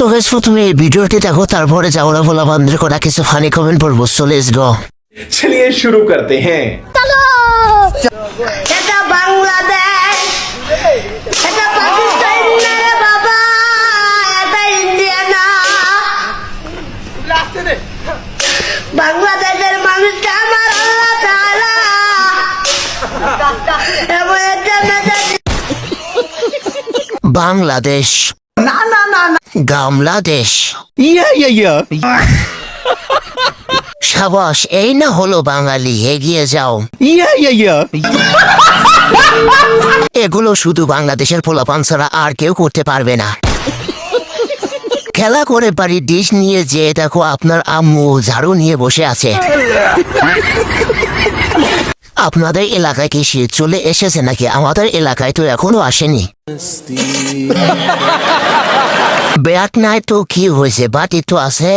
তো গাইস প্রথমে এই ভিডিওটি দেখো তারপরে যাওয়া বলা বন্ধের করা কিছু ফানি কমেন্ট পড়বো সো লেটস গো चलिए शुरू करते हैं। এটা বাংলাদেশ, এটা পাকিস্তান না রে বাবা, এটা ইন্ডিয়া না। বাংলাদেশের মানুষটা আমার আল্লাহ তাআলা এবং একটা বাংলাদেশ গামলাদেশ সাবাস এই না হলো বাঙালি এগিয়ে যাও এগুলো শুধু বাংলাদেশের পোলাপান ছাড়া আর কেউ করতে পারবে না খেলা করে বাড়ির ডিশ নিয়ে যে দেখো আপনার আম্মু ঝাড়ু নিয়ে বসে আছে আপনাদের এলাকায় কি শীত চলে এসেছে নাকি? আমাদের এলাকায় তো এখনো আসেনি। ব্যাট নাই তো কি হয়েছে, বাটি তো আছে।